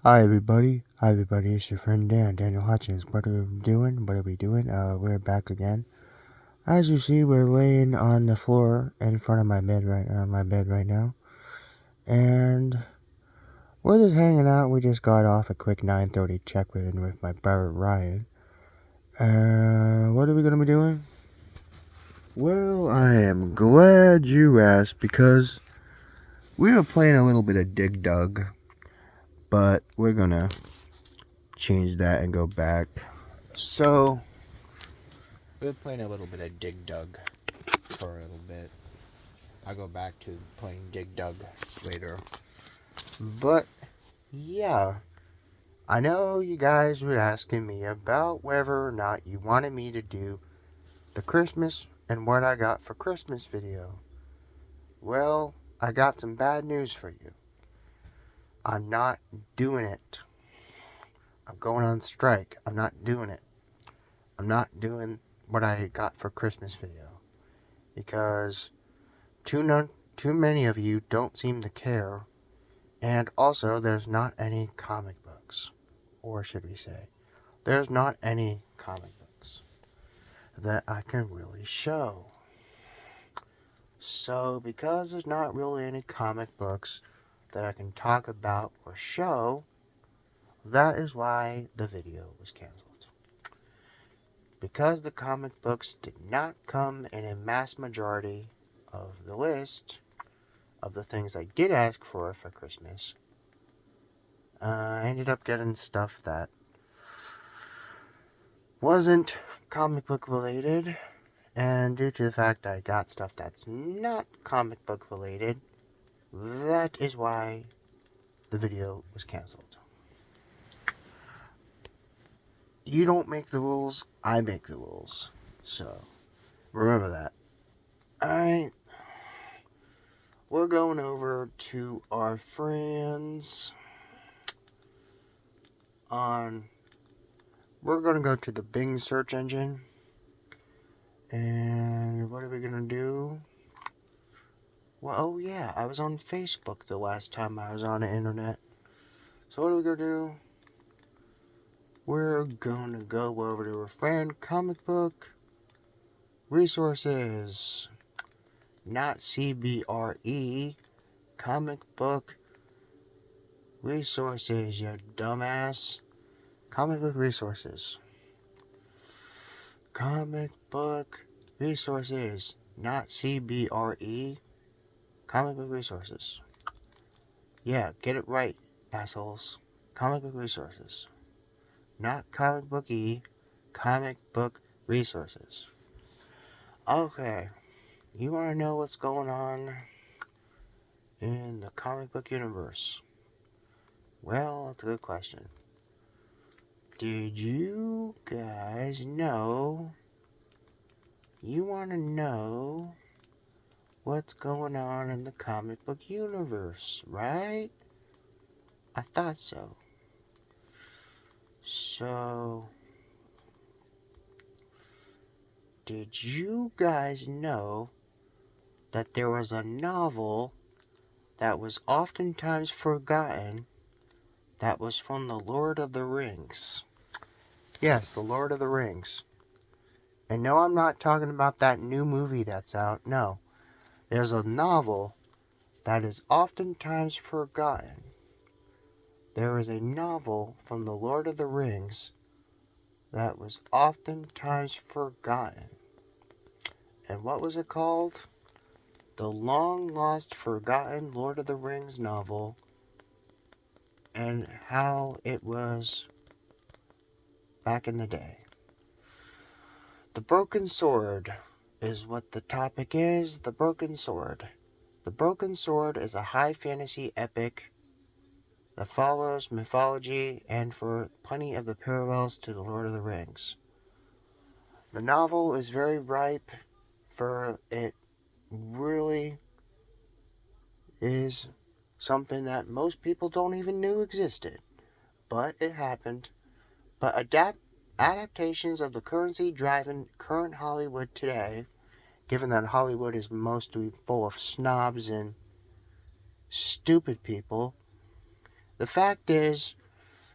Hi everybody. Hi everybody. It's your friend Dan, Daniel Hutchins. What are we doing? We're back again. As you see, we're laying on the floor in front of my bed right now, and we're just hanging out. We just got off a quick 9:30 check-in with my brother Ryan. What are we gonna be doing? Well, I am glad you asked because we were playing a little bit of Dig Dug, but we're gonna change that and go back. So we're playing a little bit of Dig Dug for a little bit. I'll go back to playing Dig Dug later. But yeah, I know you guys were asking me about whether or not you wanted me to do the Christmas and what I got for Christmas video. Well, I got some bad news for you. I'm not doing it. I'm going on strike. I'm not doing it. I'm not doing what I got for Christmas video because too many of you don't seem to care. And also, there's not any comic books. Or should we say, there's not any comic books that I can really show. So, because there's not really any comic books that I can talk about or show, that is why the video was canceled. Because the comic books did not come in a mass majority of the list of the things I did ask for Christmas, I ended up getting stuff that wasn't comic book related, and due to the fact I got stuff that's not comic book related, that is why the video was canceled. You don't make the rules, I make the rules. So, remember that. Alright, we're going over to our friends on. We're going to go to the Bing search engine. And what are we going to do? Well, oh yeah, I was on Facebook the last time I was on the internet. So what are we going to do? We're going to go over to our friend comic book resources. Not CBRE. Comic book resources, you dumbass. Comic book resources. Comic book resources. Not CBRE. Comic book resources. Yeah, get it right, assholes. Comic book resources. Not comic booky. Comic book resources. Okay. You want to know what's going on in the comic book universe? Well, that's a good question. Did you guys know? You want to know what's going on in the comic book universe, right? I thought so. So, did you guys know that there was a novel that was oftentimes forgotten that was from the Lord of the Rings? Yes, the Lord of the Rings. And no, I'm not talking about that new movie that's out. No. There's a novel that is oftentimes forgotten. There is a novel from the Lord of the Rings that was oftentimes forgotten. And what was it called? The long lost forgotten Lord of the Rings novel, and how it was back in the day. The Broken Sword is what the topic is. The Broken Sword. The Broken Sword is a high fantasy epic that follows mythology and for plenty of the parallels to the Lord of the Rings. The novel is very ripe for it really is something that most people don't even know existed. But it happened. But adaptations of the currency driving current Hollywood today, given that Hollywood is mostly full of snobs and stupid people, the fact is,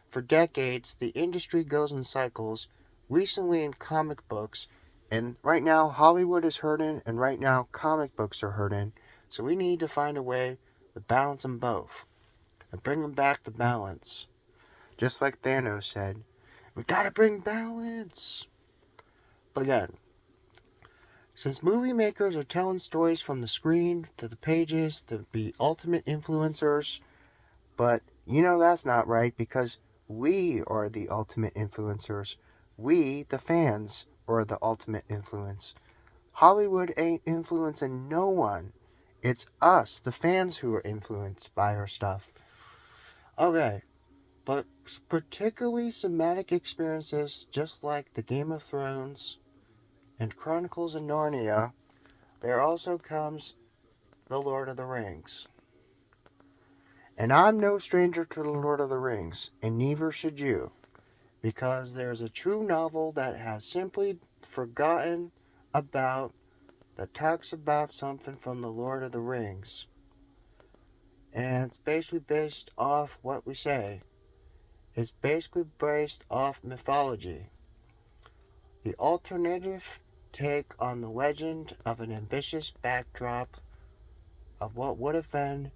For decades, the industry goes in cycles, recently in comic books, and right now Hollywood is hurting, and right now comic books are hurting, so we need to find a way to balance them both, and bring them back to balance. Just like Thanos said, we gotta bring balance! But again, since movie makers are telling stories from the screen to the pages to be ultimate influencers, but that's not right because we are the ultimate influencers. We, the fans, are the ultimate influence. Hollywood ain't influencing no one. It's us, the fans, who are influenced by our stuff. Okay, but particularly cinematic experiences just like the Game of Thrones and Chronicles of Narnia, there also comes The Lord of the Rings. And I'm no stranger to The Lord of the Rings, and neither should you, because there's a true novel that has simply forgotten about, that talks about something from The Lord of the Rings. And it's basically based off what we say. It's basically based off mythology. The alternative take on the legend of an ambitious backdrop of what would have been,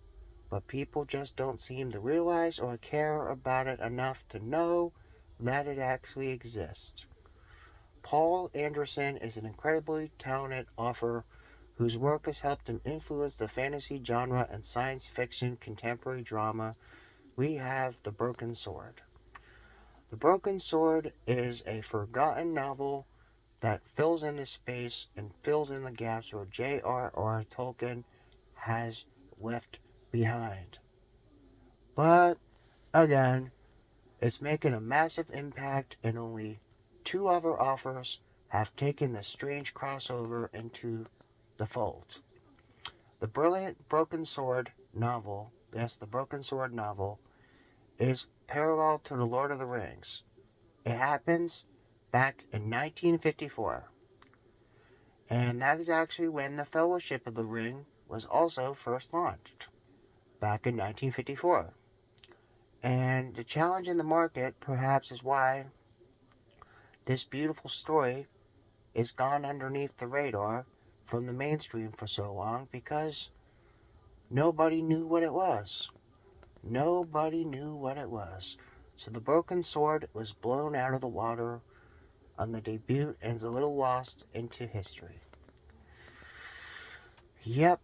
but people just don't seem to realize or care about it enough to know that it actually exists. Paul Anderson is an incredibly talented author whose work has helped him influence the fantasy genre and science fiction contemporary drama. We have The Broken Sword. The Broken Sword is a forgotten novel that fills in the space and fills in the gaps where J.R.R. Tolkien has left behind. But, again, it's making a massive impact, and only two other authors have taken this strange crossover into the fold. The brilliant Broken Sword novel, yes, the Broken Sword novel, is parallel to The Lord of the Rings. It happens back in 1954. And that is actually when the Fellowship of the Ring was also first launched, back in 1954. And the challenge in the market, perhaps, is why this beautiful story is gone underneath the radar from the mainstream for so long, because nobody knew what it was. Nobody knew what it was. So the Broken Sword was blown out of the water on the debut and is a little lost into history. Yep.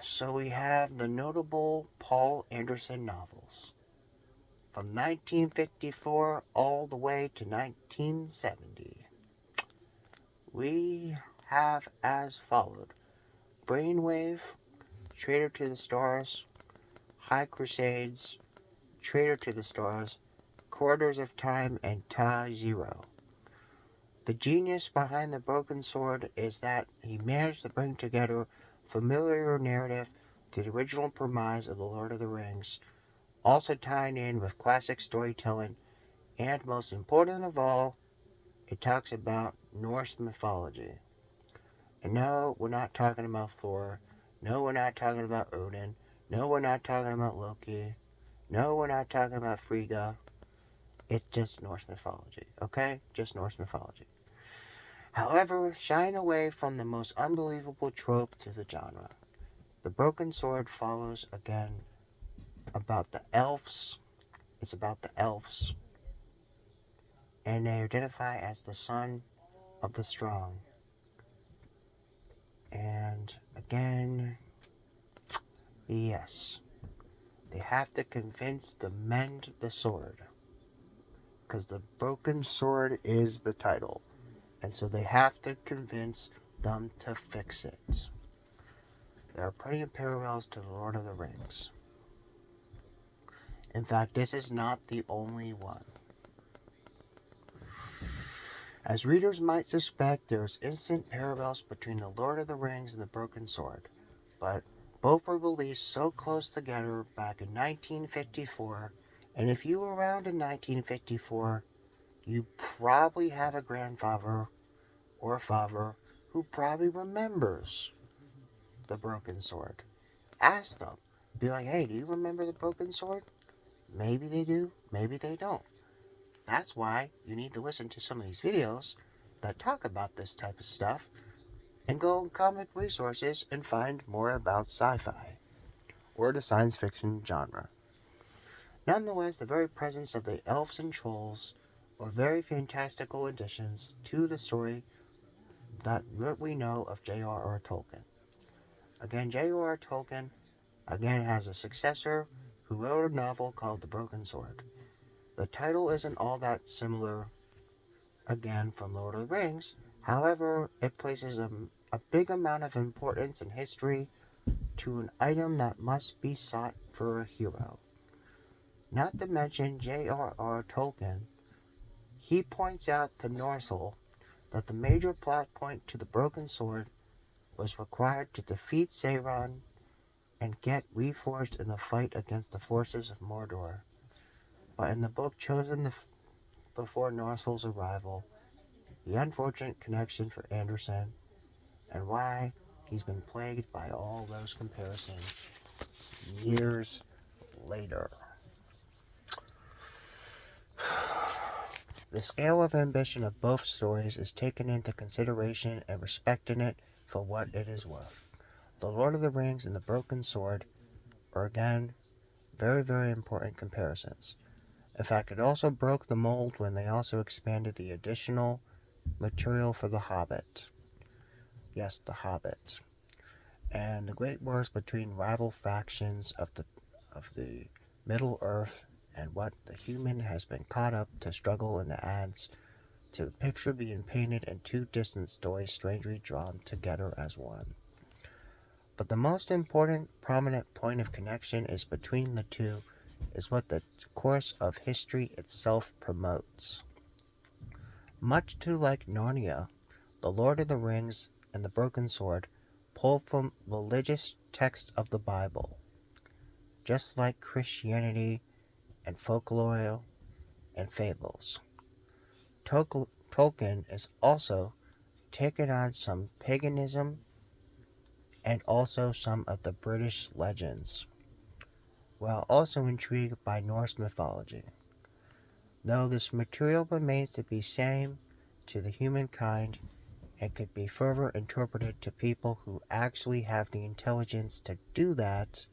So we have the notable Paul Anderson novels from 1954 all the way to 1970. We have as followed: Brainwave, Traitor to the Stars, High Crusades, Traitor to the Stars, Corridors of Time, and Tie Zero. The genius behind the Broken Sword is that he managed to bring together familiar narrative to the original premise of The Lord of the Rings, also tying in with classic storytelling, and most important of all, it talks about Norse mythology. And no, we're not talking about Thor. No, we're not talking about Odin. No, we're not talking about Loki. No, we're not talking about Frigga. It's just Norse mythology, okay? Just Norse mythology. However, shying away from the most unbelievable trope to the genre, The Broken Sword follows again about the elves. It's about the elves, and they identify as the son of the strong. And again, yes, they have to convince to mend the sword, because the Broken Sword is the title, and so they have to convince them to fix it. There are plenty of parallels to The Lord of the Rings. In fact, this is not the only one. As readers might suspect, there is instant parallels between The Lord of the Rings and The Broken Sword, but both were released so close together back in 1954, and if you were around in 1954, you probably have a grandfather or a father who probably remembers The Broken Sword. Ask them. Be like, hey, do you remember The Broken Sword? Maybe they do, maybe they don't. That's why you need to listen to some of these videos that talk about this type of stuff and go on comic resources and find more about sci-fi or the science fiction genre. Nonetheless, the very presence of the elves and trolls are very fantastical additions to the story that we know of J.R.R. Tolkien. Again, J.R.R. Tolkien again has a successor who wrote a novel called The Broken Sword. The title isn't all that similar, again, from Lord of the Rings. However, it places a big amount of importance in history to an item that must be sought for a hero. Not to mention J.R.R. Tolkien, he points out to Norsil that the major plot point to the Broken Sword was required to defeat Sauron and get reforged in the fight against the forces of Mordor. But in the book chosen before Norsil's arrival, the unfortunate connection for Anderson, and why he's been plagued by all those comparisons years later. The scale of ambition of both stories is taken into consideration and respecting it for what it is worth. The Lord of the Rings and the Broken Sword are again very, very important comparisons. In fact, it also broke the mold when they also expanded the additional material for The Hobbit. Yes, The Hobbit. And the great wars between rival factions of the Middle Earth and what the human has been caught up to struggle in the adds to the picture being painted in two distant stories strangely drawn together as one. But the most important prominent point of connection is between the two is what the course of history itself promotes. Much to like Narnia, The Lord of the Rings and the Broken Sword pull from religious texts of the Bible, just like Christianity and folklore and fables. Tolkien is also taken on some paganism and also some of the British legends, while also intrigued by Norse mythology. Though this material remains to be same to the humankind and could be further interpreted to people who actually have the intelligence to do that,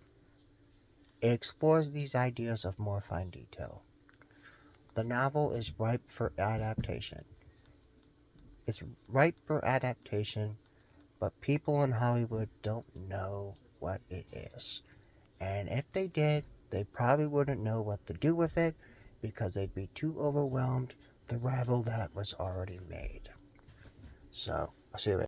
it explores these ideas of more fine detail. The novel is ripe for adaptation. It's ripe for adaptation, but people in Hollywood don't know what it is. And if they did, they probably wouldn't know what to do with it because they'd be too overwhelmed to rival that was already made. So, I'll see you later.